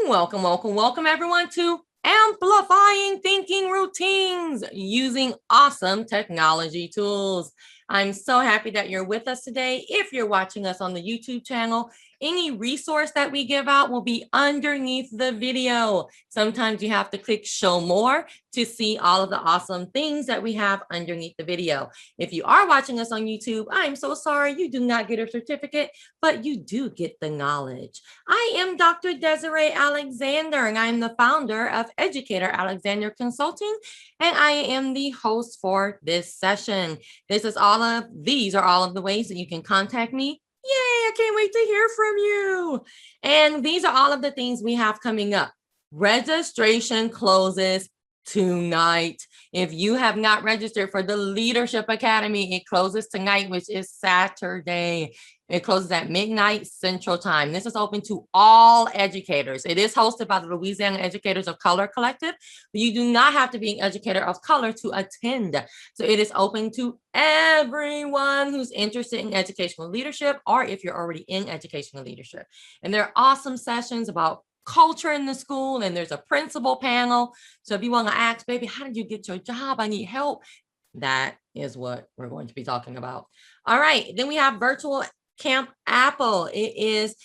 Welcome, welcome, welcome everyone to Amplifying Thinking Routines using awesome technology tools. I'm so happy that you're with us today. If you're watching us on the YouTube channel, any resource that we give out will be underneath the video. Sometimes you have to click show more to see all of the awesome things that we have underneath the video. If you are watching us on YouTube, I'm so sorry you do not get a certificate, but you do get the knowledge. I am Dr. Desiree Alexander, and I am the founder of Educator Alexander Consulting, and I am the host for this session. These are all of the ways that you can contact me. Yay, I can't wait to hear from you. And these are all of the things we have coming up. Registration closes tonight. If you have not registered for the Leadership Academy, it closes tonight, which is Saturday. It closes at midnight Central Time. This is open to all educators. It is hosted by the Louisiana Educators of Color Collective, but you do not have to be an educator of color to attend. So it is open to everyone who's interested in educational leadership, or if you're already in educational leadership. And there are awesome sessions about culture in the school, and there's a principal panel. So if you want to ask, baby, how did you get your job? I need help. That is what we're going to be talking about. All right, then we have virtual Camp Apple. It is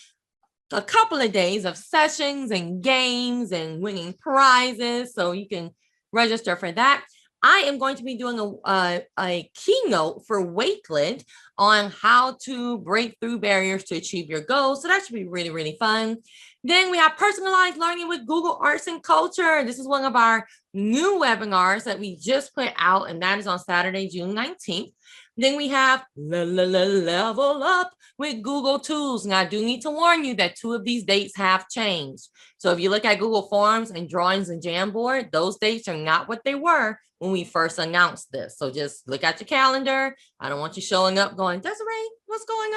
a couple of days of sessions and games and winning prizes, so you can register for that. I am going to be doing a keynote for Wakeland on how to break through barriers to achieve your goals. So that should be really, really fun. Then we have personalized learning with Google Arts and Culture. This is one of our new webinars that we just put out, and that is on Saturday, June 19th. Then we have Level Up with Google Tools. Now, I do need to warn you that 2 of these dates have changed. So if you look at Google Forms and Drawings and Jamboard, those dates are not what they were when we first announced this. So just look at your calendar. I don't want you showing up going, Desiree, what's going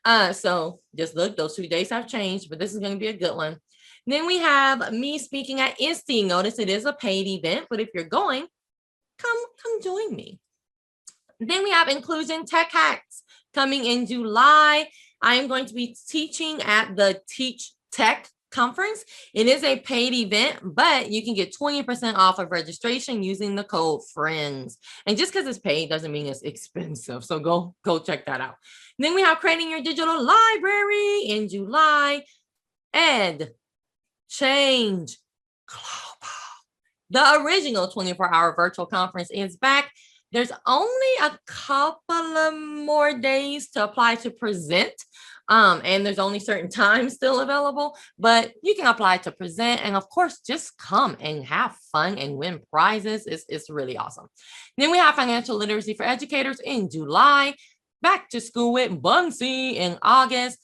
on? So just look, those 2 dates have changed, but this is going to be a good one. Then we have me speaking at ISTE. Notice it is a paid event, but if you're going, come join me. Then we have Inclusion Tech Hacks coming in July. I am going to be teaching at the Teach Tech conference. It is a paid event, but you can get 20% off of registration using the code FRIENDS. And just because it's paid doesn't mean it's expensive. So go check that out. Then we have Creating Your Digital Library in July. Ed, Change, Global. The original 24-hour virtual conference is back. There's only a couple of more days to apply to present, and there's only certain times still available, but you can apply to present, and of course, just come and have fun and win prizes. It's really awesome. Then we have Financial Literacy for Educators in July, Back to School with Bunsey in August,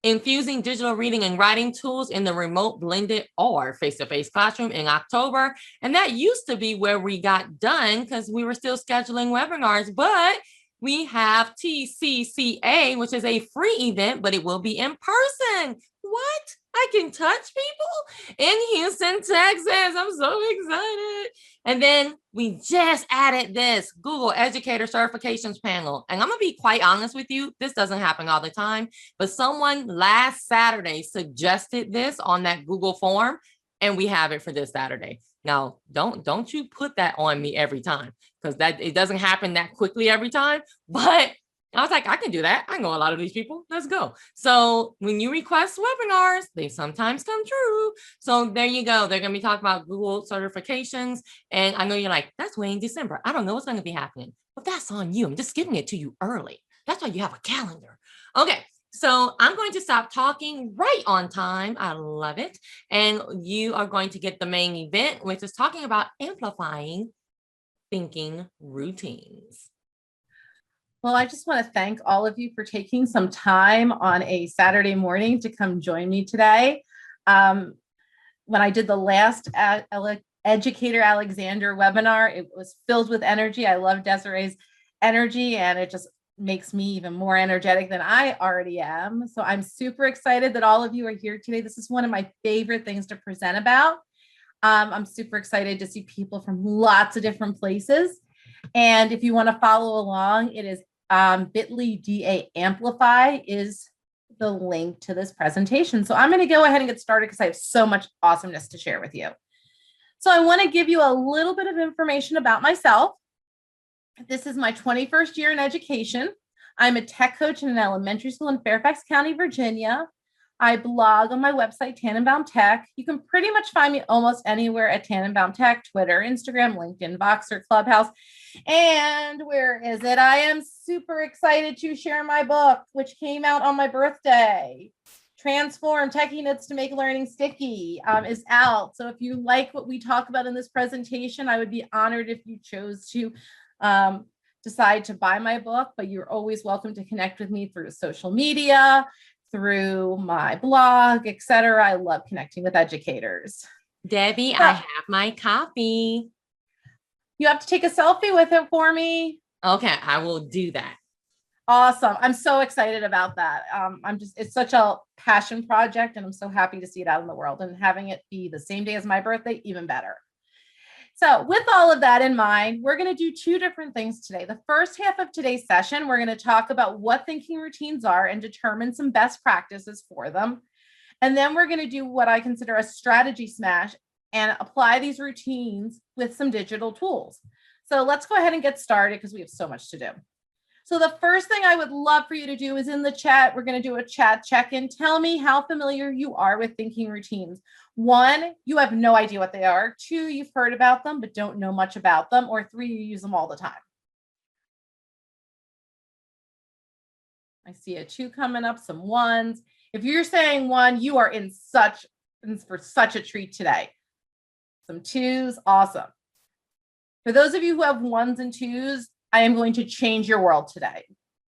Infusing Digital Reading and Writing Tools in the Remote, Blended, or Face-to-Face Classroom in October. And that used to be where we got done because we were still scheduling webinars, but we have TCCA, which is a free event, but it will be in person. What? I can touch people in Houston, Texas. I'm so excited. And then we just added this Google Educator Certifications panel. And I'm going to be quite honest with you. This doesn't happen all the time, but someone last Saturday suggested this on that Google form, and we have it for this Saturday. Now, don't you put that on me every time, because it doesn't happen that quickly every time, but I was like, I can do that. I know a lot of these people. Let's go. So when you request webinars, they sometimes come true. So there you go. They're going to be talking about Google certifications. And I know you're like, that's way in December. I don't know what's going to be happening. But that's on you. I'm just giving it to you early. That's why you have a calendar. Okay. So I'm going to stop talking right on time. I love it. And you are going to get the main event, which is talking about amplifying thinking routines. Well, I just want to thank all of you for taking some time on a Saturday morning to come join me today. When I did the last Educator Alexander webinar, it was filled with energy. I love Desiree's energy, and it just makes me even more energetic than I already am. So I'm super excited that all of you are here today. This is one of my favorite things to present about. I'm super excited to see people from lots of different places. And if you want to follow along, it is bit.ly.da amplify is the link to this presentation. So I'm going to go ahead and get started because I have so much awesomeness to share with you. So I want to give you a little bit of information about myself. This is my 21st year in education. I'm a tech coach in an elementary school in Fairfax County, Virginia. I blog on my website, Tannenbaum Tech. You can pretty much find me almost anywhere at Tannenbaum Tech, Twitter, Instagram, LinkedIn, Voxer, Clubhouse. And where is it? I am super excited to share my book, which came out on my birthday. Transform Techie Notes to Make Learning Sticky is out. So if you like what we talk about in this presentation, I would be honored if you chose to decide to buy my book, but you're always welcome to connect with me through social media, through my blog, etc. I love connecting with educators. Debbie, I have my copy. You have to take a selfie with it for me. Okay, I will do that. Awesome. I'm so excited about that. It's such a passion project, and I'm so happy to see it out in the world, and having it be the same day as my birthday, even better. So with all of that in mind, we're going to do two different things today. The first half of today's session, we're going to talk about what thinking routines are and determine some best practices for them. And then we're going to do what I consider a strategy smash and apply these routines with some digital tools. So let's go ahead and get started because we have so much to do. So the first thing I would love for you to do is in the chat, we're going to do a chat check-in. Tell me how familiar you are with thinking routines. 1, you have no idea what they are. 2, you've heard about them, but don't know much about them. Or 3, you use them all the time. I see a 2 coming up, some 1s. If you're saying 1, you are in for such a treat today. Some 2s, awesome. For those of you who have 1s and 2s, I am going to change your world today.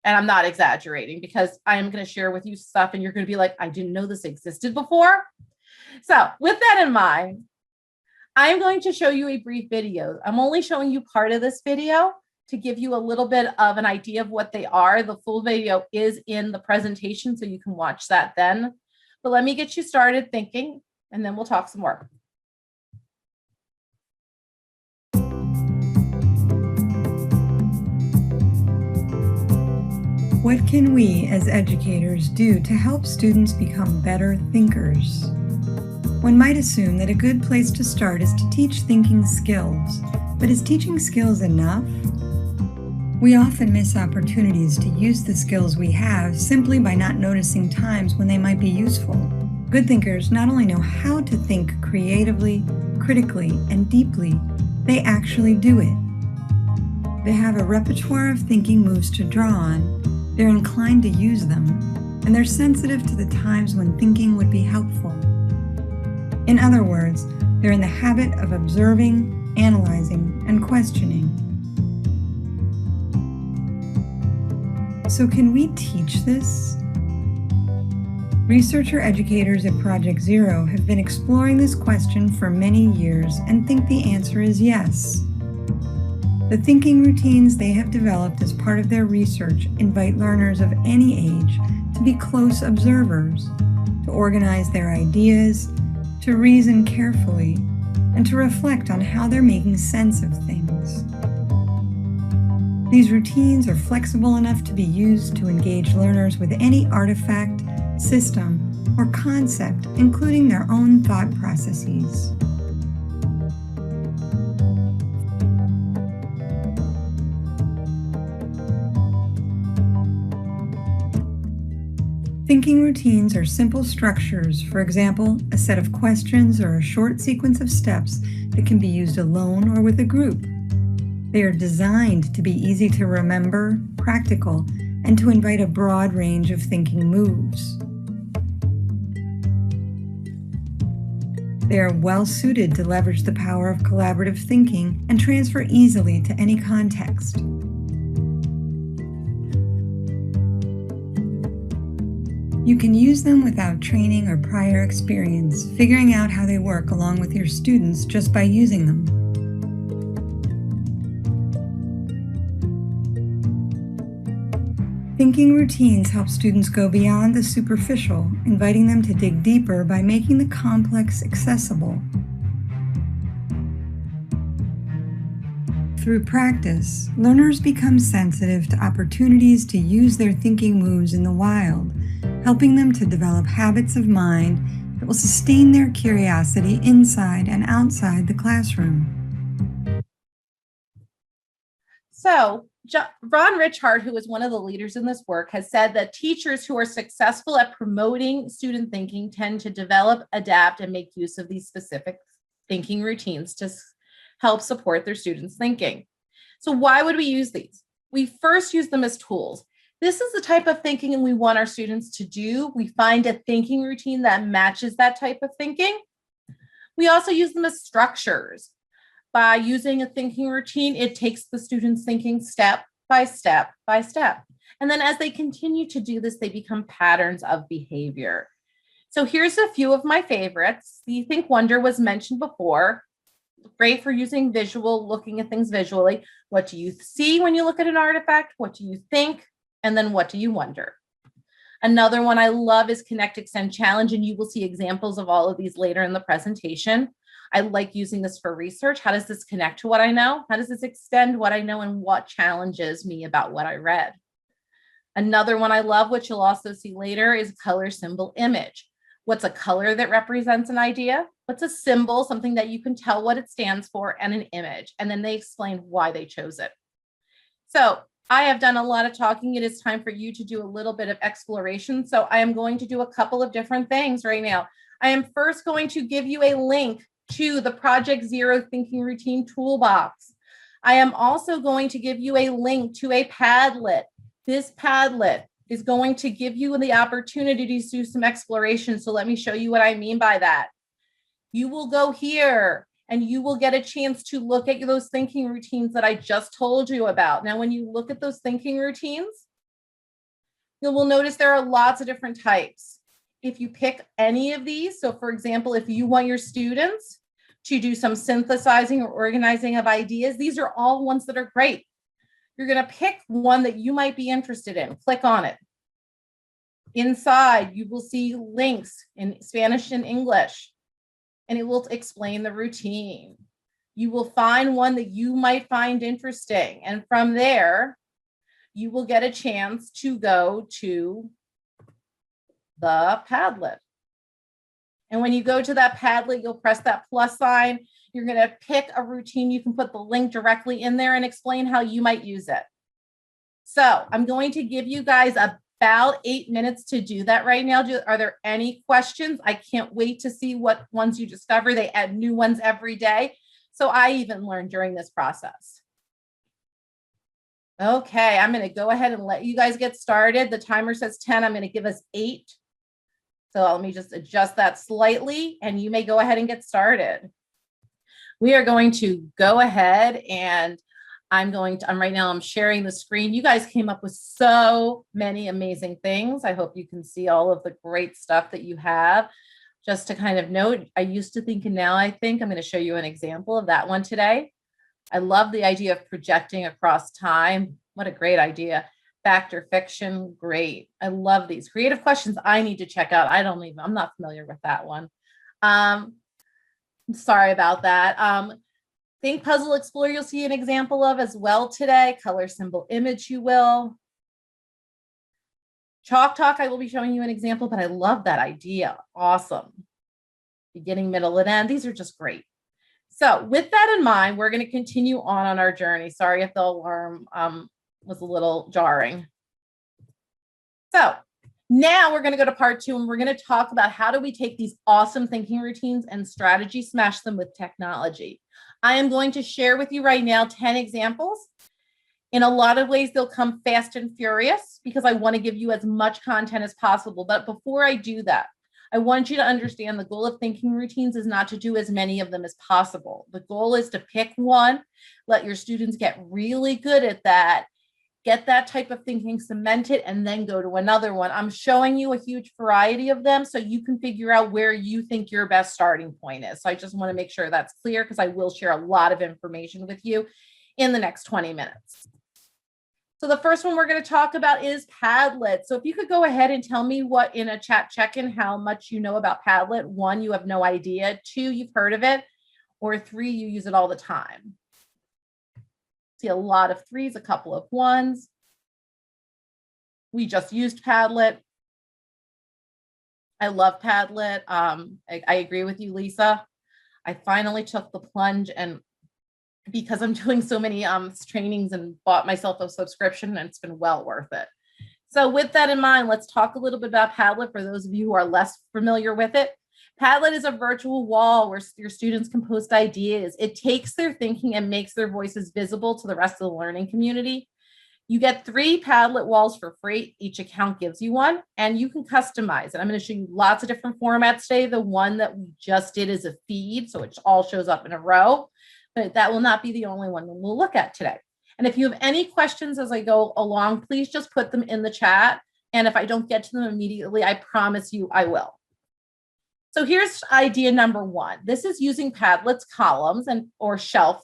And I'm not exaggerating because I am going to share with you stuff and you're going to be like, I didn't know this existed before. So with that in mind, I'm going to show you a brief video. I'm only showing you part of this video to give you a little bit of an idea of what they are. The full video is in the presentation, so you can watch that then. But let me get you started thinking, and then we'll talk some more. What can we as educators do to help students become better thinkers? One might assume that a good place to start is to teach thinking skills, but is teaching skills enough? We often miss opportunities to use the skills we have simply by not noticing times when they might be useful. Good thinkers not only know how to think creatively, critically, and deeply, they actually do it. They have a repertoire of thinking moves to draw on. They're inclined to use them, and they're sensitive to the times when thinking would be helpful. In other words, they're in the habit of observing, analyzing, and questioning. So can we teach this? Researcher educators at Project Zero have been exploring this question for many years and think the answer is yes. The thinking routines they have developed as part of their research invite learners of any age to be close observers, to organize their ideas, to reason carefully, and to reflect on how they're making sense of things. These routines are flexible enough to be used to engage learners with any artifact, system, or concept, including their own thought processes. Thinking routines are simple structures, for example, a set of questions or a short sequence of steps that can be used alone or with a group. They are designed to be easy to remember, practical, and to invite a broad range of thinking moves. They are well suited to leverage the power of collaborative thinking and transfer easily to any context. You can use them without training or prior experience, figuring out how they work along with your students just by using them. Thinking routines help students go beyond the superficial, inviting them to dig deeper by making the complex accessible. Through practice, learners become sensitive to opportunities to use their thinking moves in the wild, helping them to develop habits of mind that will sustain their curiosity inside and outside the classroom. So Ron Richard, who is one of the leaders in this work, has said that teachers who are successful at promoting student thinking tend to develop, adapt, and make use of these specific thinking routines to help support their students' thinking. So why would we use these? We first use them as tools. This is the type of thinking we want our students to do. We find a thinking routine that matches that type of thinking. We also use them as structures. By using a thinking routine, it takes the students thinking step by step by step. And then as they continue to do this, they become patterns of behavior. So here's a few of my favorites. The Think Wonder was mentioned before. Great for using visual, looking at things visually. What do you see when you look at an artifact? What do you think? And then what do you wonder? Another one I love is Connect, Extend, Challenge, and you will see examples of all of these later in the presentation. I like using this for research. How does this connect to what I know? How does this extend what I know, and what challenges me about what I read? Another one I love, which you'll also see later, is color, symbol, image. What's a color that represents an idea? What's a symbol, something that you can tell what it stands for, and an image? And then they explain why they chose it. So I have done a lot of talking. It is time for you to do a little bit of exploration. So I am going to do a couple of different things right now. I am first going to give you a link to the Project Zero Thinking Routine Toolbox. I am also going to give you a link to a Padlet. This Padlet is going to give you the opportunity to do some exploration. So let me show you what I mean by that. You will go here and you will get a chance to look at those thinking routines that I just told you about. Now, when you look at those thinking routines, you will notice there are lots of different types. If you pick any of these, so for example, if you want your students to do some synthesizing or organizing of ideas, these are all ones that are great. You're going to pick one that you might be interested in. Click on it. Inside, you will see links in Spanish and English, and it will explain the routine. You will find one that you might find interesting, and from there, you will get a chance to go to the Padlet. And when you go to that Padlet, you'll press that plus sign. You're going to pick a routine. You can put the link directly in there and explain how you might use it. So I'm going to give you guys about 8 minutes to do that right now. Are there any questions? I can't wait to see what ones you discover. They add new ones every day. So I even learned during this process. Okay, I'm going to go ahead and let you guys get started. The timer says 10. I'm going to give us 8. So let me just adjust that slightly, and you may go ahead and get started. We are going to go ahead, and right now I'm sharing the screen. You guys came up with so many amazing things. I hope you can see all of the great stuff that you have. Just to kind of note, I used to think, and now I think. I'm going to show you an example of that one today. I love the idea of projecting across time. What a great idea. Fact or fiction, great. I love these creative questions. I need to check out. I'm not familiar with that one. Sorry about that. Think, puzzle, explore, you'll see an example of as well today. Color, symbol, image, you will. Chalk talk, I will be showing you an example, but I love that idea. Awesome. Beginning, middle, and end. These are just great. So with that in mind, we're going to continue on our journey. Sorry if the alarm was a little jarring. So now we're going to go to part 2, and we're going to talk about how do we take these awesome thinking routines and strategy, smash them with technology. I am going to share with you right now 10 examples. In a lot of ways, they'll come fast and furious because I want to give you as much content as possible. But before I do that, I want you to understand the goal of thinking routines is not to do as many of them as possible. The goal is to pick one, let your students get really good at that, get that type of thinking cemented, and then go to another one. I'm showing you a huge variety of them so you can figure out where you think your best starting point is. So I just want to make sure that's clear because I will share a lot of information with you in the next 20 minutes. So the first one we're going to talk about is Padlet. So if you could go ahead and tell me what in a chat check-in, how much you know about Padlet. 1, you have no idea. 2, you've heard of it. Or 3, you use it all the time. See a lot of 3s, a couple of 1s. We just used Padlet. I love Padlet. I agree with you, Lisa. I finally took the plunge, and because I'm doing so many trainings and bought myself a subscription, and it's been well worth it. So with that in mind, let's talk a little bit about Padlet for those of you who are less familiar with it. Padlet is a virtual wall where your students can post ideas. It takes their thinking and makes their voices visible to the rest of the learning community. You get 3 Padlet walls for free. Each account gives you one, and you can customize it. I'm going to show you lots of different formats today. The one that we just did is a feed, so it all shows up in a row, but that will not be the only one we'll look at today. And if you have any questions as I go along, please just put them in the chat. And if I don't get to them immediately, I promise you I will. So here's idea number 1. This is using Padlet's columns or shelf.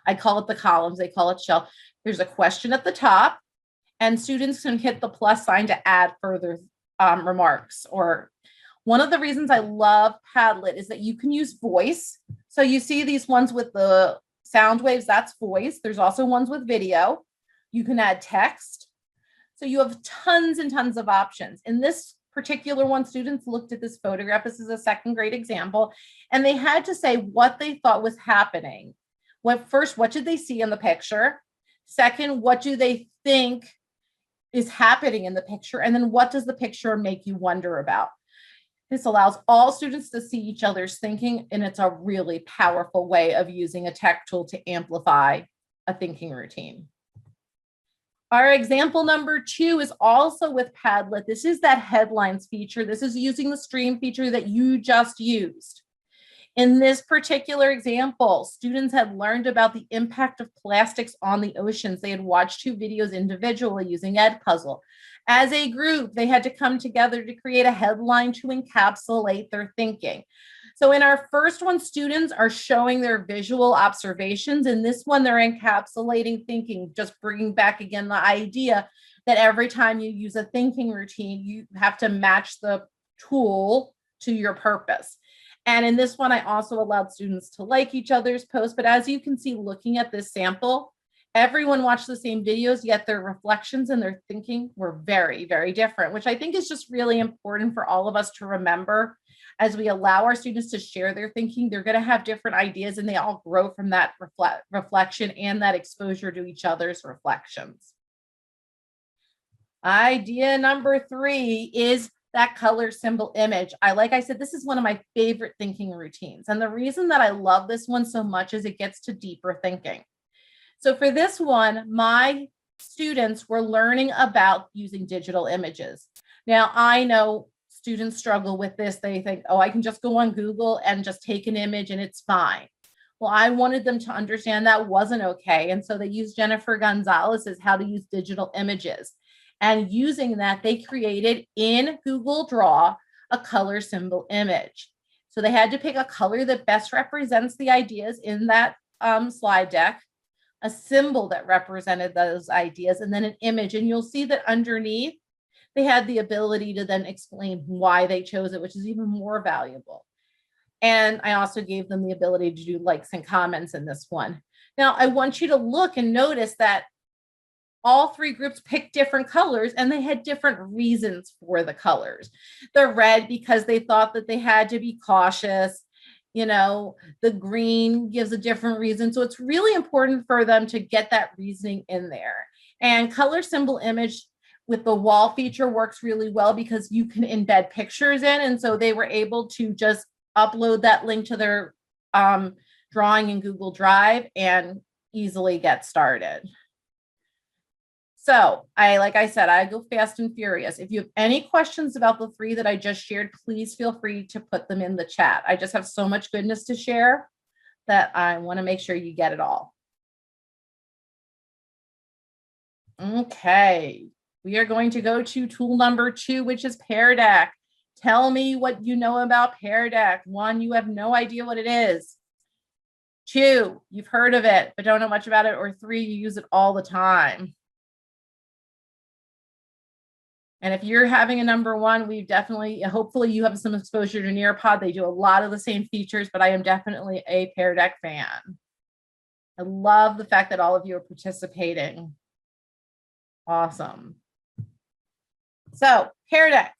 I call it the columns, they call it shelf. There's a question at the top, and students can hit the plus sign to add further remarks. Or one of the reasons I love Padlet is that you can use voice. So you see these ones with the sound waves, that's voice. There's also ones with video. You can add text. So you have tons and tons of options. In this particular one, students looked at this photograph. This is a 2nd grade example, and they had to say what they thought was happening. First, what did they see in the picture? Second, what do they think is happening in the picture? And then what does the picture make you wonder about? This allows all students to see each other's thinking, and it's a really powerful way of using a tech tool to amplify a thinking routine. Our example number 2 is also with Padlet. This is that headlines feature. This is using the stream feature that you just used. In this particular example, students had learned about the impact of plastics on the oceans. They had watched 2 videos individually using Edpuzzle. As a group, they had to come together to create a headline to encapsulate their thinking. So in our first one, students are showing their visual observations. In this one, they're encapsulating thinking, just bringing back again the idea that every time you use a thinking routine, you have to match the tool to your purpose. And in this one, I also allowed students to like each other's posts. But as you can see, looking at this sample, everyone watched the same videos, yet their reflections and their thinking were very, very different, which I think is just really important for all of us to remember. As we allow our students to share their thinking, they're going to have different ideas, and they all grow from that reflection and that exposure to each other's reflections. Idea number 3 is that color symbol image. Like I said, this is one of my favorite thinking routines. And the reason that I love this one so much is it gets to deeper thinking. So for this one, my students were learning about using digital images. Now, I know students struggle with this. They think, oh, I can just go on Google and just take an image and it's fine. Well, I wanted them to understand that wasn't okay. And so they used Jennifer Gonzalez's How to Use Digital Images. And using that, they created in Google Draw a color symbol image. So they had to pick a color that best represents the ideas in that slide deck, a symbol that represented those ideas, and then an image. And you'll see that underneath, they had the ability to then explain why they chose it, which is even more valuable. And I also gave them the ability to do likes and comments in this one. Now, I want you to look and notice that all 3 groups picked different colors, and they had different reasons for the colors. The red, because they thought that they had to be cautious. You know, the green gives a different reason. So it's really important for them to get that reasoning in there. And color symbol image with the wall feature works really well because you can embed pictures in. And so they were able to just upload that link to their drawing in Google Drive and easily get started. So like I said, I go fast and furious. If you have any questions about the 3 that I just shared, please feel free to put them in the chat. I just have so much goodness to share that I want to make sure you get it all. Okay, we are going to go to tool number 2, which is PearDeck. Tell me what you know about PearDeck. 1, you have no idea what it is. 2, you've heard of it, but don't know much about it. Or 3, you use it all the time. And if you're having a number 1, hopefully you have some exposure to Nearpod. They do a lot of the same features, but I am definitely a PearDeck fan. I love the fact that all of you are participating. Awesome. So PearDeck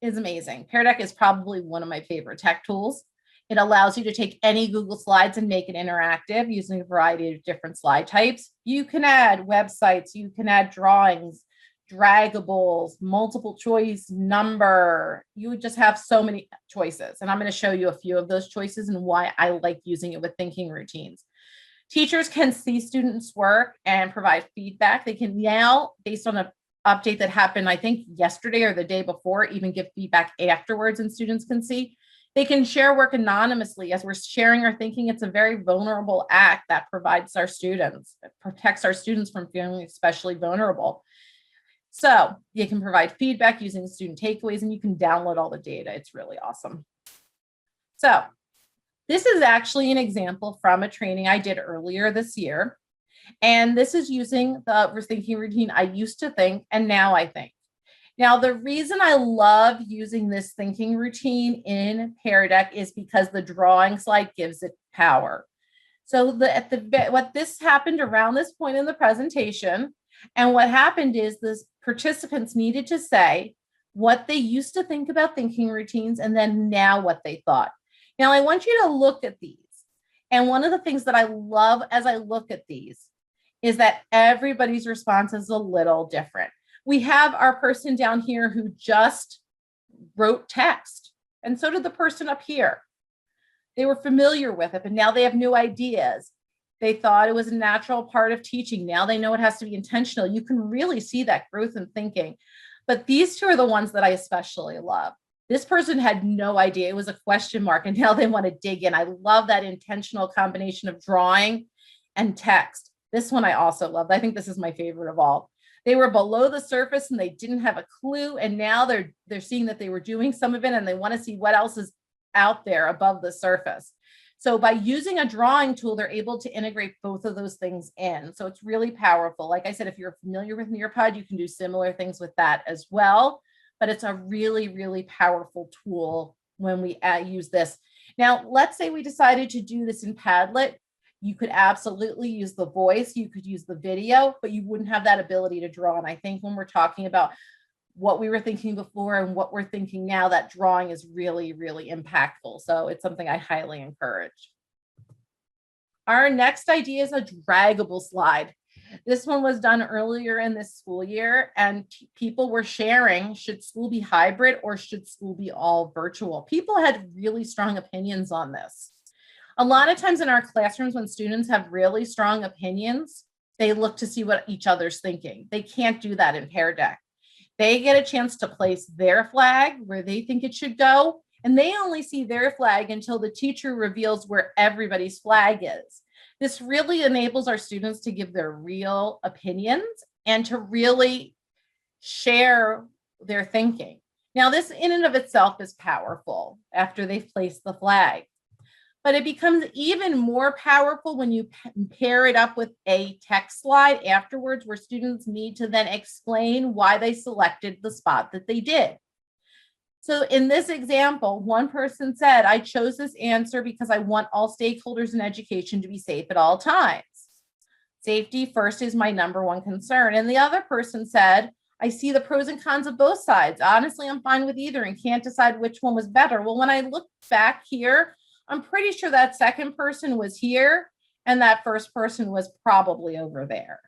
is amazing. Pear Deck is probably one of my favorite tech tools. It allows you to take any Google Slides and make it interactive using a variety of different slide types. You can add websites, you can add drawings, draggables, multiple choice, number. You would just have so many choices. And I'm going to show you a few of those choices and why I like using it with thinking routines. Teachers can see students' work and provide feedback. They can now, based on an update that happened, I think yesterday or the day before, even give feedback afterwards, and students can see. They can share work anonymously. As we're sharing our thinking, it's a very vulnerable act that protects our students from feeling especially vulnerable. So you can provide feedback using student takeaways, and you can download all the data. It's really awesome. So this is actually an example from a training I did earlier this year. And this is using the thinking routine I used to think, and now I think. Now, the reason I love using this thinking routine in Pear Deck is because the drawing slide gives it power. So what this happened around this point in the presentation, and what happened is the participants needed to say what they used to think about thinking routines and then now what they thought. Now, I want you to look at these. And one of the things that I love as I look at these is that everybody's response is a little different. We have our person down here who just wrote text, and so did the person up here. They were familiar with it, but now they have new ideas. They thought it was a natural part of teaching. Now they know it has to be intentional. You can really see that growth in thinking. But these two are the ones that I especially love. This person had no idea. It was a question mark, and now they want to dig in. I love that intentional combination of drawing and text. This one I also loved. I think this is my favorite of all. They were below the surface and they didn't have a clue. And now they're seeing that they were doing some of it and they want to see what else is out there above the surface. So by using a drawing tool, they're able to integrate both of those things in. So it's really powerful. Like I said, if you're familiar with Nearpod, you can do similar things with that as well. But it's a really, really powerful tool when we use this. Now, let's say we decided to do this in Padlet. You could absolutely use the voice, you could use the video, but you wouldn't have that ability to draw. And I think when we're talking about what we were thinking before and what we're thinking now, that drawing is really, really impactful. So it's something I highly encourage. Our next idea is a draggable slide. This one was done earlier in this school year, and people were sharing, should school be hybrid or should school be all virtual? People had really strong opinions on this. A lot of times in our classrooms, when students have really strong opinions, they look to see what each other's thinking. They can't do that in Pear Deck. They get a chance to place their flag where they think it should go, and they only see their flag until the teacher reveals where everybody's flag is. This really enables our students to give their real opinions and to really share their thinking. Now, this in and of itself is powerful after they've placed the flag. But it becomes even more powerful when you pair it up with a text slide afterwards, where students need to then explain why they selected the spot that they did. So in this example, one person said, I chose this answer because I want all stakeholders in education to be safe at all times. Safety first is my number one concern. And the other person said, I see the pros and cons of both sides. Honestly, I'm fine with either and can't decide which one was better. Well, when I look back here, I'm pretty sure that second person was here and that first person was probably over there.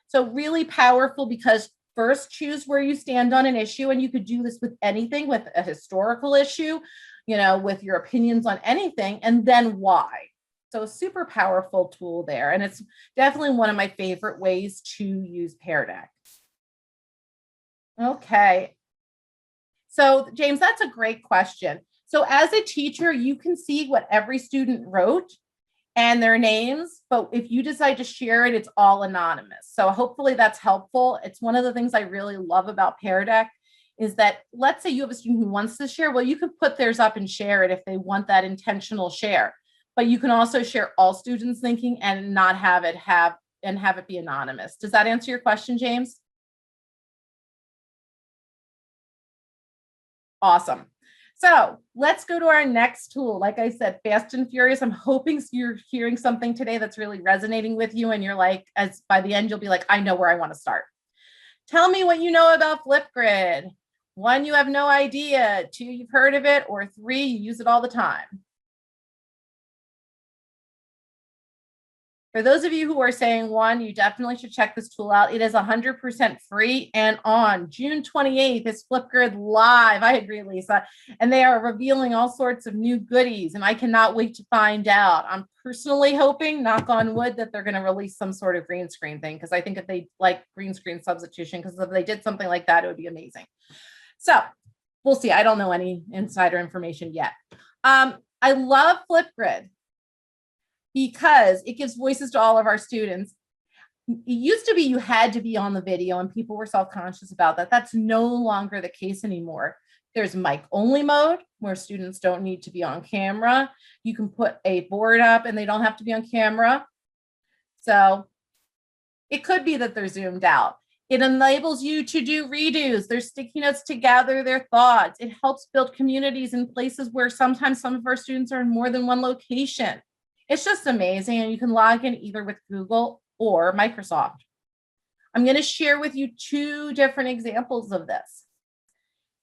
So really powerful, because first choose where you stand on an issue, and you could do this with anything, with a historical issue, with your opinions on anything, and then why. So super powerful tool there. And it's definitely one of my favorite ways to use Pear Deck. Okay. So James, that's a great question. So as a teacher, you can see what every student wrote and their names, but if you decide to share it, it's all anonymous. So hopefully that's helpful. It's one of the things I really love about Pear Deck is that, let's say you have a student who wants to share, well, you can put theirs up and share it if they want that intentional share, but you can also share all students' thinking and not have it be anonymous. Does that answer your question, James? Awesome. So let's go to our next tool. Like I said, fast and furious. I'm hoping you're hearing something today that's really resonating with you. And you're like, by the end, you'll be like, I know where I want to start. Tell me what you know about Flipgrid. One, you have no idea. Two, you've heard of it. Or three, you use it all the time. For those of you who are saying one, you definitely should check this tool out. It is 100% free, and on June 28th is Flipgrid live. I agree, Lisa. And they are revealing all sorts of new goodies, and I cannot wait to find out. I'm personally hoping, knock on wood, that they're going to release some sort of green screen thing, because I think if they like green screen substitution, because if they did something like that, it would be amazing. So we'll see. I don't know any insider information yet. I love Flipgrid because it gives voices to all of our students. It used to be you had to be on the video and people were self-conscious about that. That's no longer the case anymore. There's mic only mode where students don't need to be on camera. You can put a board up and they don't have to be on camera. So it could be that they're zoomed out. It enables you to do redos. There's sticky notes to gather their thoughts. It helps build communities in places where sometimes some of our students are in more than one location. It's just amazing, and you can log in either with Google or Microsoft. I'm going to share with you two different examples of this.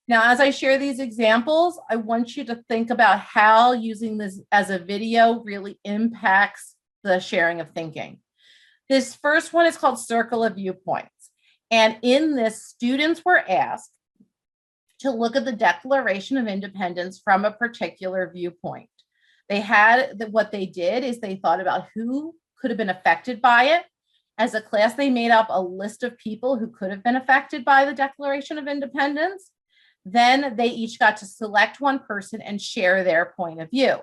Now, as I share these examples, I want you to think about how using this as a video really impacts the sharing of thinking. This first one is called Circle of Viewpoints. And in this, students were asked to look at the Declaration of Independence from a particular viewpoint. They had, what they did is they thought about who could have been affected by it. As a class, they made up a list of people who could have been affected by the Declaration of Independence. Then they each got to select one person and share their point of view.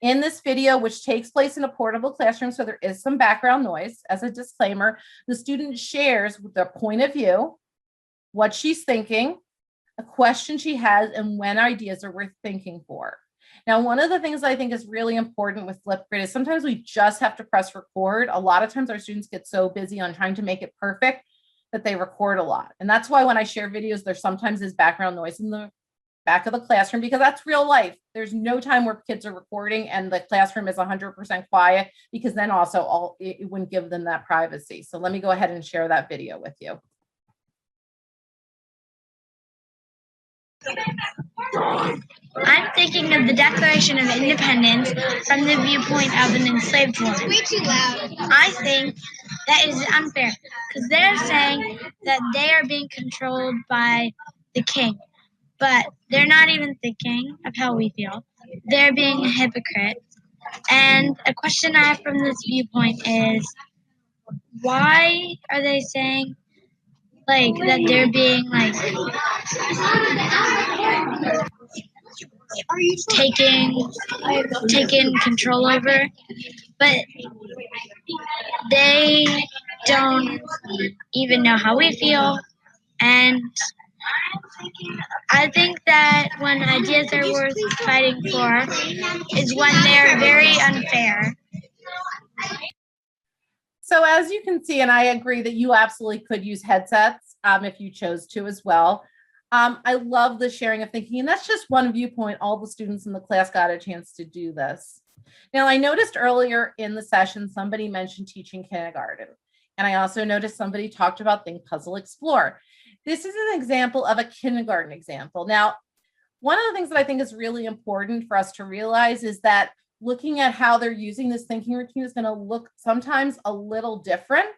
In this video, which takes place in a portable classroom, so there is some background noise, as a disclaimer, the student shares their point of view, what she's thinking, a question she has, and when ideas are worth thinking for. Now, one of the things I think is really important with Flipgrid is sometimes we just have to press record. A lot of times our students get so busy on trying to make it perfect that they record a lot. And that's why when I share videos, there sometimes is background noise in the back of the classroom, because that's real life. There's no time where kids are recording and the classroom is 100% quiet, because then also it wouldn't give them that privacy. So let me go ahead and share that video with you. I'm thinking of the Declaration of Independence from the viewpoint of an enslaved woman. It's way too loud. I think that is unfair because they're saying that they are being controlled by the king, but they're not even thinking of how we feel. They're being a hypocrite. And a question I have from this viewpoint is, why are they saying like that they're being like taken control over, but they don't even know how we feel. And I think that when ideas are worth fighting for is when they're very unfair. So as you can see, and I agree that you absolutely could use headsets if you chose to as well. I love the sharing of thinking, and that's just one viewpoint. All the students in the class got a chance to do this. Now, I noticed earlier in the session, somebody mentioned teaching kindergarten, and I also noticed somebody talked about Think, Puzzle, Explore. This is an example of a kindergarten example. Now, one of the things that I think is really important for us to realize is that looking at how they're using this thinking routine is going to look sometimes a little different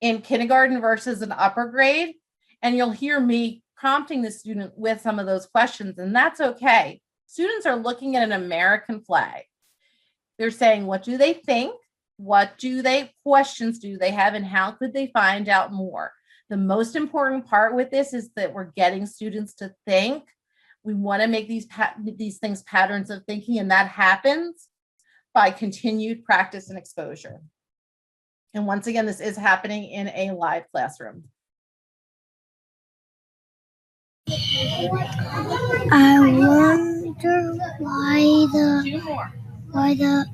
in kindergarten versus an upper grade, and you'll hear me prompting the student with some of those questions, and that's okay. Students are looking at an American flag. They're saying, what do they think? What questions do they have, and how could they find out more? The most important part with this is that we're getting students to think. We want to make these things patterns of thinking, and that happens by continued practice and exposure. And once again, this is happening in a live classroom. I wonder why the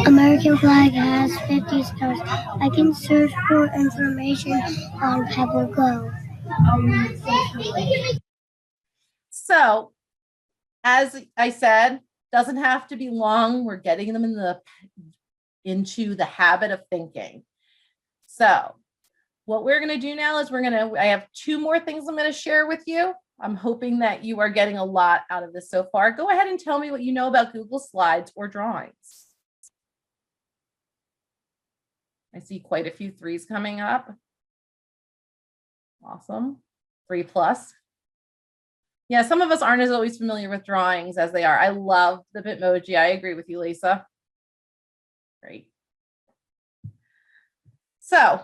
American flag has 50 stars. I can search for information on Pebble Go. So, as I said, doesn't have to be long. We're getting them into the habit of thinking. So, what we're going to do now is I have two more things I'm going to share with you. I'm hoping that you are getting a lot out of this so far. Go ahead and tell me what you know about Google Slides or drawings. I see quite a few threes coming up. Awesome. 3+. Yeah, some of us aren't as always familiar with drawings as they are. I love the Bitmoji. I agree with you, Lisa. Great. So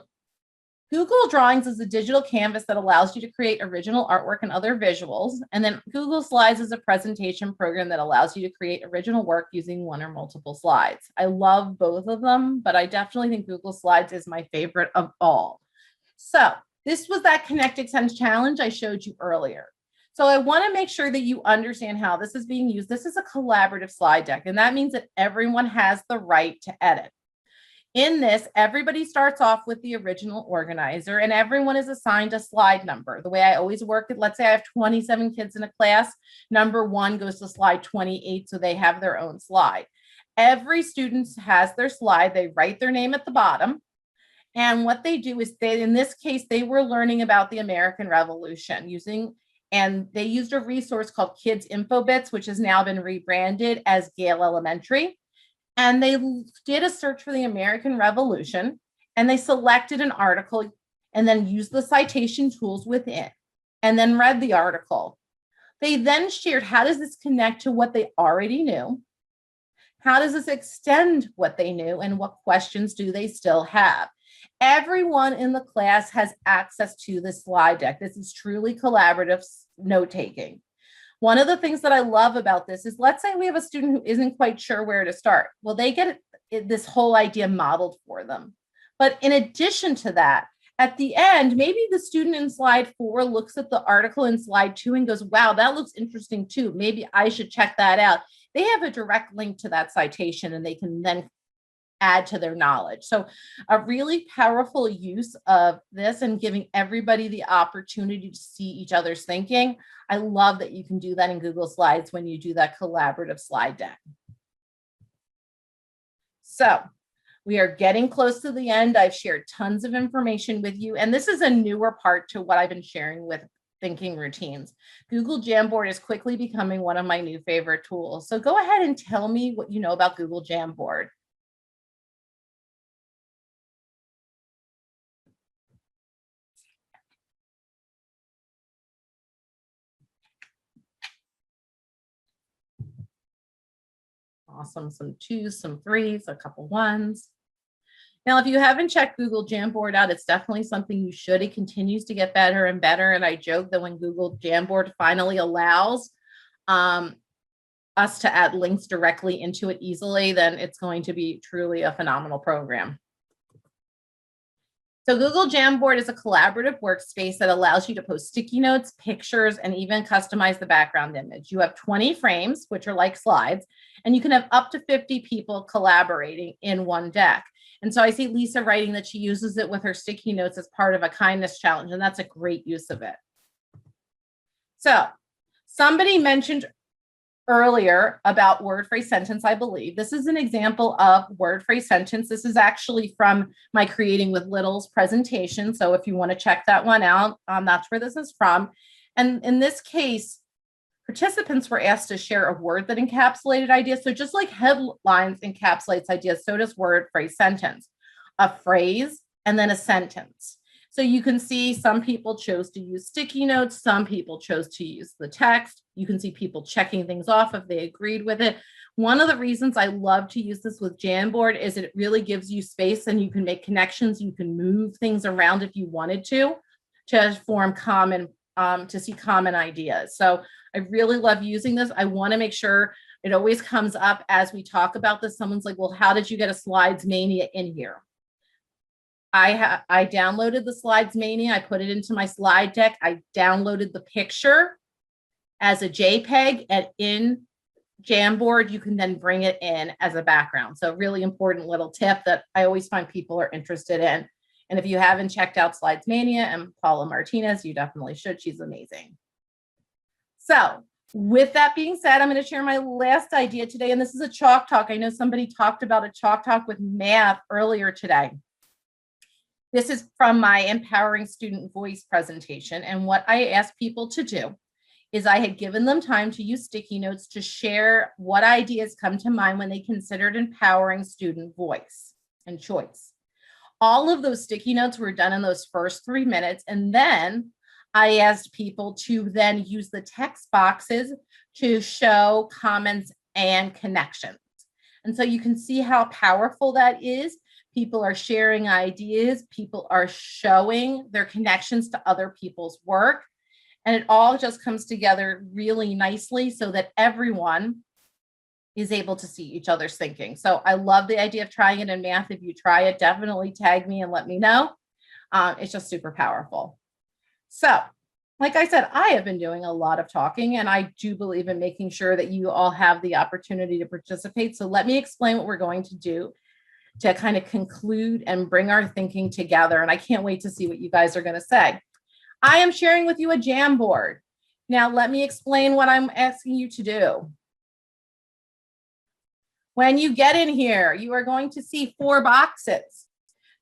Google Drawings is a digital canvas that allows you to create original artwork and other visuals. And then Google Slides is a presentation program that allows you to create original work using one or multiple slides. I love both of them, but I definitely think Google Slides is my favorite of all. So this was that Connected Sense challenge I showed you earlier. So I want to make sure that you understand how this is being used. This is a collaborative slide deck, and that means that everyone has the right to edit. In this, everybody starts off with the original organizer, and everyone is assigned a slide number. The way I always work it, let's say I have 27 kids in a class, number 1 goes to slide 28, so they have their own slide. Every student has their slide. They write their name at the bottom. And what they do is in this case, they were learning about the American Revolution and they used a resource called Kids Info Bits, which has now been rebranded as Gale Elementary. And they did a search for the American Revolution, and they selected an article and then used the citation tools within and then read the article. They then shared, how does this connect to what they already knew? How does this extend what they knew? And what questions do they still have? Everyone in the class has access to this slide deck. This is truly collaborative note-taking. One of the things that I love about this is, let's say we have a student who isn't quite sure where to start. Well, they get this whole idea modeled for them. But in addition to that, at the end, maybe the student in slide 4 looks at the article in slide 2 and goes, wow, that looks interesting too. Maybe I should check that out. They have a direct link to that citation, and they can then add to their knowledge. So a really powerful use of this and giving everybody the opportunity to see each other's thinking. I love that you can do that in Google Slides when you do that collaborative slide deck. So we are getting close to the end. I've shared tons of information with you, and this is a newer part to what I've been sharing with thinking routines. Google Jamboard is quickly becoming one of my new favorite tools. So go ahead and tell me what you know about Google Jamboard. Awesome. Some 2s, some 3s, a couple 1s. Now, if you haven't checked Google Jamboard out, it's definitely something you should. It continues to get better and better. And I joke that when Google Jamboard finally allows us to add links directly into it easily, then it's going to be truly a phenomenal program. So Google Jamboard is a collaborative workspace that allows you to post sticky notes, pictures, and even customize the background image. You have 20 frames, which are like slides, and you can have up to 50 people collaborating in one deck. And so I see Lisa writing that she uses it with her sticky notes as part of a kindness challenge, and that's a great use of it. So somebody mentioned earlier about word phrase sentence, I believe. This is an example of word phrase sentence. This is actually from my Creating with Littles presentation. So if you want to check that one out, that's where this is from. And in this case, participants were asked to share a word that encapsulated ideas. So just like headlines encapsulates ideas, so does word phrase sentence, a phrase and then a sentence. So you can see some people chose to use sticky notes. Some people chose to use the text. You can see people checking things off if they agreed with it. One of the reasons I love to use this with Jamboard is it really gives you space and you can make connections. You can move things around if you wanted to form common, to see common ideas. So I really love using this. I want to make sure it always comes up as we talk about this. Someone's like, well, how did you get a Slides Mania in here? I downloaded the Slides Mania. I put it into my slide deck. I downloaded the picture as a JPEG, and in Jamboard, you can then bring it in as a background. So really important little tip that I always find people are interested in. And if you haven't checked out Slides Mania and Paula Martinez, you definitely should. She's amazing. So with that being said, I'm going to share my last idea today. And this is a chalk talk. I know somebody talked about a chalk talk with math earlier today. This is from my Empowering Student Voice presentation. And what I asked people to do is I had given them time to use sticky notes to share what ideas come to mind when they considered empowering student voice and choice. All of those sticky notes were done in those first 3 minutes. And then I asked people to then use the text boxes to show comments and connections. And so you can see how powerful that is. People are sharing ideas. People are showing their connections to other people's work. And it all just comes together really nicely so that everyone is able to see each other's thinking. So I love the idea of trying it in math. If you try it, definitely tag me and let me know. It's just super powerful. So, like I said, I have been doing a lot of talking, and I do believe in making sure that you all have the opportunity to participate. So let me explain what we're going to do to kind of conclude and bring our thinking together. And I can't wait to see what you guys are going to say. I am sharing with you a Jamboard. Now, let me explain what I'm asking you to do. When you get in here, you are going to see 4 boxes.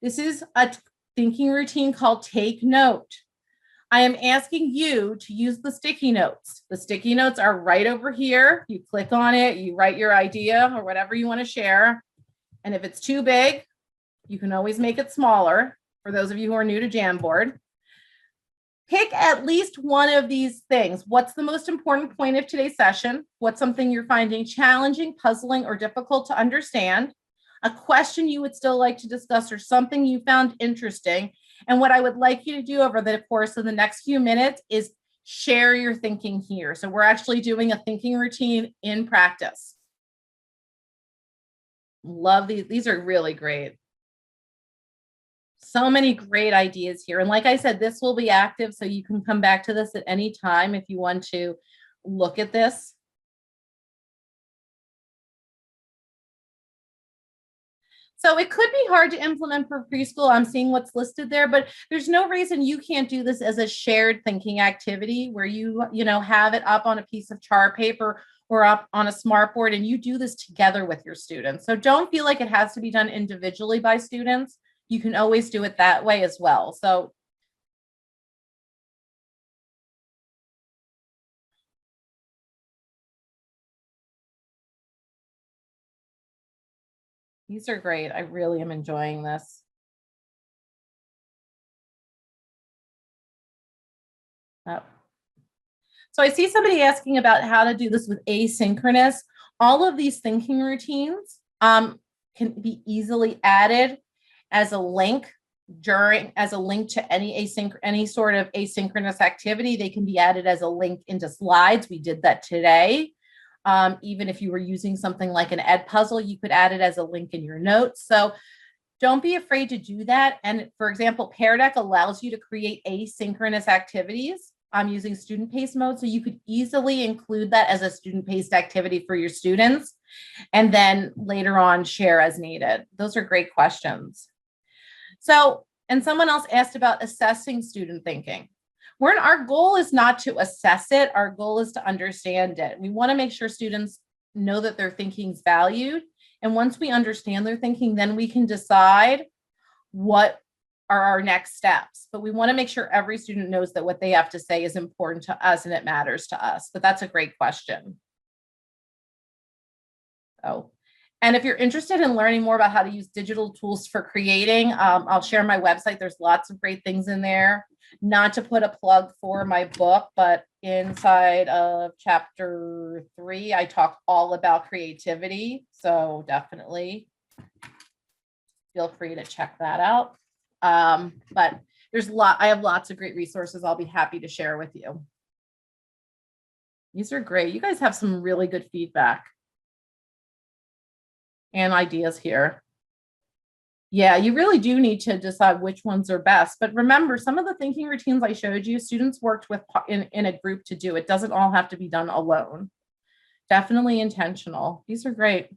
This is a thinking routine called Take Note. I am asking you to use the sticky notes. The sticky notes are right over here. You click on it, you write your idea or whatever you want to share. And if it's too big, you can always make it smaller for those of you who are new to Jamboard. Pick at least one of these things. What's the most important point of today's session? What's something you're finding challenging, puzzling, or difficult to understand? A question you would still like to discuss or something you found interesting. And what I would like you to do over the course of the next few minutes is share your thinking here. So we're actually doing a thinking routine in practice. Love these. These are really great. So many great ideas here. And like I said, this will be active, so you can come back to this at any time if you want to look at this. So it could be hard to implement for preschool. I'm seeing what's listed there, but there's no reason you can't do this as a shared thinking activity where you have it up on a piece of chart paper or up on a smartboard, and you do this together with your students. So don't feel like it has to be done individually by students. You can always do it that way as well. So these are great. I really am enjoying this. Oh. So I see somebody asking about how to do this with asynchronous. All of these thinking routines can be easily added as a link to any sort of asynchronous activity. They can be added as a link into slides. We did that today. Even if you were using something like an ed puzzle, you could add it as a link in your notes. So don't be afraid to do that. And for example, Pear Deck allows you to create asynchronous activities using student-paced mode. So you could easily include that as a student-paced activity for your students, and then later on share as needed. Those are great questions. So, and someone else asked about assessing student thinking. Our goal is not to assess it. Our goal is to understand it. We want to make sure students know that their thinking is valued. And once we understand their thinking, then we can decide what are our next steps. But we want to make sure every student knows that what they have to say is important to us and it matters to us. But that's a great question. Oh. And if you're interested in learning more about how to use digital tools for creating, I'll share my website. There's lots of great things in there. Not to put a plug for my book, but inside of chapter 3, I talk all about creativity. So definitely feel free to check that out. But I have lots of great resources I'll be happy to share with you. These are great. You guys have some really good feedback and ideas here. Yeah, you really do need to decide which ones are best. But remember, some of the thinking routines I showed you, students worked with in a group to do. It doesn't all have to be done alone. Definitely intentional. These are great.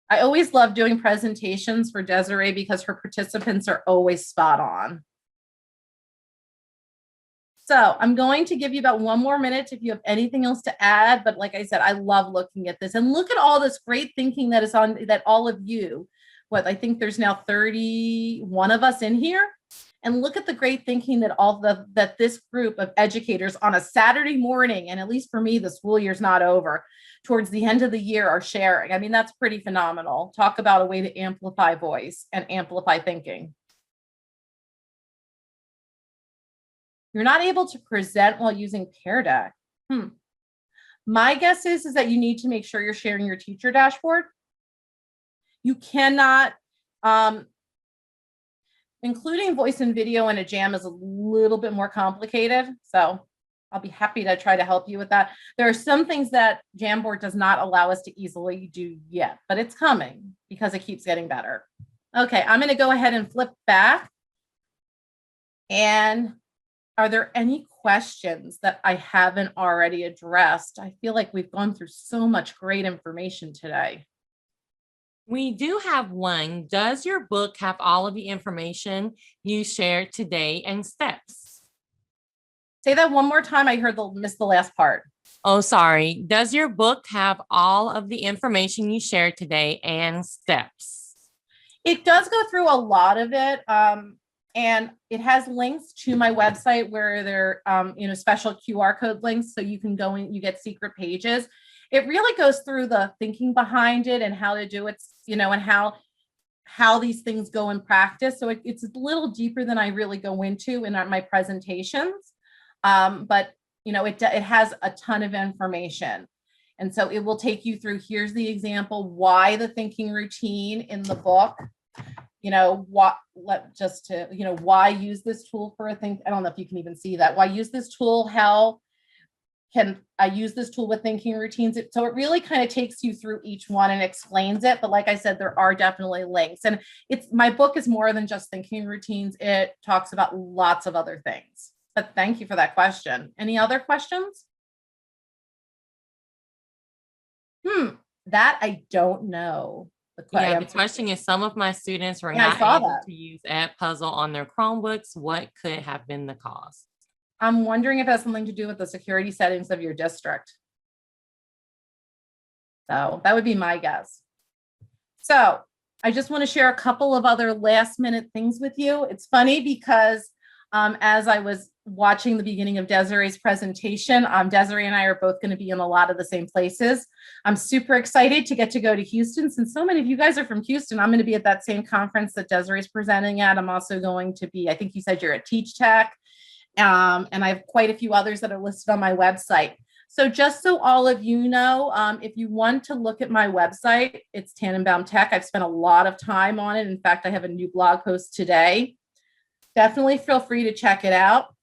I always love doing presentations for Desiree because her participants are always spot on. So I'm going to give you about 1 more minute if you have anything else to add. But like I said, I love looking at this, and look at all this great thinking that is on, that all of you, I think there's now 31 of us in here. And look at the great thinking that this group of educators on a Saturday morning, and at least for me, the school year's not over, towards the end of the year are sharing. I mean, that's pretty phenomenal. Talk about a way to amplify voice and amplify thinking. You're not able to present while using Pear Deck. My guess is that you need to make sure you're sharing your teacher dashboard. You cannot, including voice and video in a jam is a little bit more complicated. So I'll be happy to try to help you with that. There are some things that Jamboard does not allow us to easily do yet, but it's coming because it keeps getting better. Okay, I'm going to go ahead and flip back. And are there any questions that I haven't already addressed? I feel like we've gone through so much great information today. We do have one. Does your book have all of the information you shared today and steps? Say that one more time. I missed the last part. Oh, sorry. Does your book have all of the information you shared today and steps? It does go through a lot of it. And it has links to my website where there are special QR code links, so you can go in, you get secret pages. It really goes through the thinking behind it and how to do it, and how these things go in practice. So it's a little deeper than I really go into in my presentations. But it has a ton of information. And so it will take you through, here's the example, why the thinking routine in the book, why use this tool for a thing. I don't know if you can even see that. Why use this tool? How can I use this tool with thinking routines? So it really kind of takes you through each one and explains it. But like I said, there are definitely links, and my book is more than just thinking routines. It talks about lots of other things. But thank you for that question. Any other questions? That I don't know. The question is, some of my students were not able to use Edpuzzle on their Chromebooks. What could have been the cause? I'm wondering if it has something to do with the security settings of your district. So that would be my guess. So I just want to share a couple of other last minute things with you. It's funny because as I was watching the beginning of Desiree's presentation, Desiree and I are both going to be in a lot of the same places. I'm super excited to go to Houston. Since so many of you guys are from Houston, I'm going to be at that same conference that Desiree's presenting at. I'm also going to be, I think you said you're at Teach Tech. And I have quite a few others that are listed on my website. So just so all of you know, if you want to look at my website, it's Tannenbaum Tech. I've spent a lot of time on it. In fact, I have a new blog post today. Definitely feel free to check it out,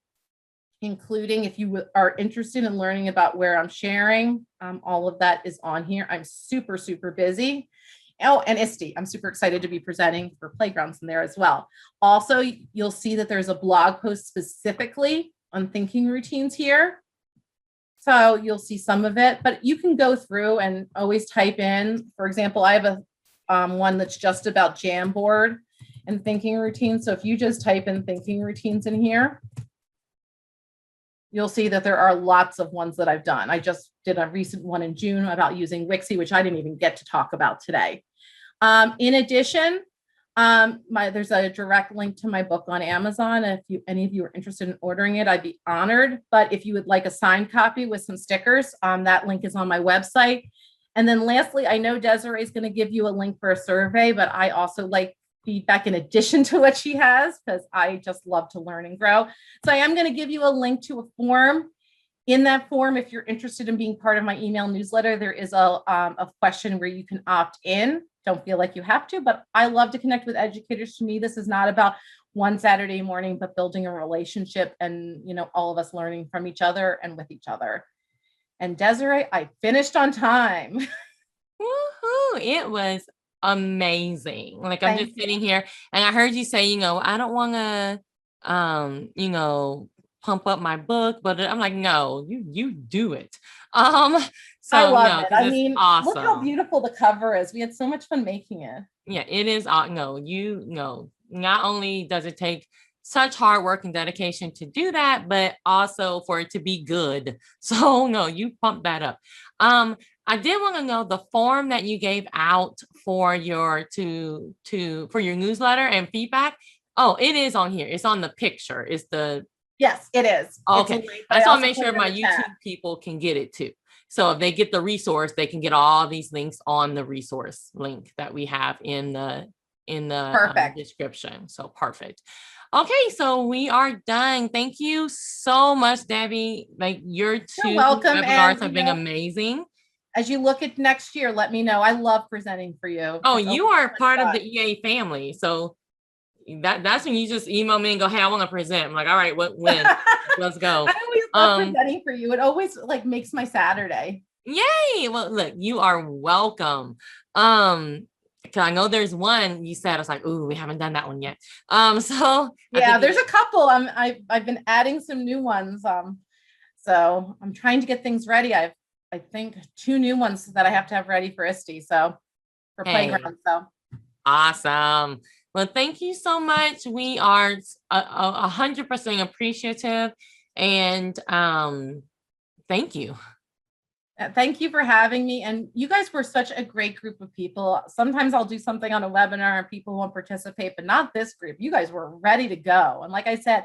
including if you are interested in learning about where I'm sharing. All of that is on here. I'm super, super busy. Oh, and ISTE, I'm super excited to be presenting for playgrounds in there as well. Also, you'll see that there's a blog post specifically on thinking routines here. So you'll see some of it, but you can go through and always type in. For example, I have one that's just about Jamboard and thinking routines. So if you just type in thinking routines in here, you'll see that there are lots of ones that I've done. I just did a recent one in June about using Wixie, which I didn't even get to talk about today. In addition, there's a direct link to my book on Amazon. If any of you are interested in ordering it, I'd be honored. But if you would like a signed copy with some stickers, that link is on my website. And then lastly, I know Desiree is going to give you a link for a survey, but I also like feedback in addition to what she has, because I just love to learn and grow. So I am going to give you a link to a form. In that form, if you're interested in being part of my email newsletter, there is a question where you can opt in. Don't feel like you have to, but I love to connect with educators. To me, this is not about one Saturday morning, but building a relationship and, all of us learning from each other and with each other. And Desiree, I finished on time. Woohoo! It was amazing. Like, I'm just sitting here and I heard you say, I don't want to, pump up my book, but I'm like, no, you do it. So I love it. I mean, awesome. Look how beautiful the cover is. We had so much fun making it. Yeah, it is. Not only does it take such hard work and dedication to do that, but also for it to be good. So no, you pump that up. I did want to know the form that you gave out for your for your newsletter and feedback. Oh, it is on here. It's on the picture. It's the Yes, it is. okay. It's a link, I just want to also make put sure it in my the chat. YouTube people can get it too. So if they get the resource, they can get all these links on the resource link that we have in the Perfect. description. So perfect. Okay, so we are done. Thank you so much, Debbie. Like your two welcome, webinars and, have been amazing. As you look at next year, let me know. I love presenting for you. Oh, It's you always are so much part of fun. the EA family. So that's when you just email me and go, hey, I want to present. I'm like, all right, when? Let's go. I always love presenting for you. It always like makes my Saturday. Yay. Well, look, you are welcome. Cause I know there's one you said, I was like, ooh, we haven't done that one yet. So yeah, there's a couple. I've been adding some new ones. So I'm trying to get things ready. I think 2 new ones that I have to have ready for ISTE. So for playground. So awesome. Well, thank you so much. We are 100% appreciative, and thank you. Thank you for having me. And you guys were such a great group of people. Sometimes I'll do something on a webinar and people won't participate, but not this group. You guys were ready to go. And like I said,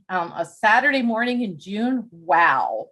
a Saturday morning in June, wow.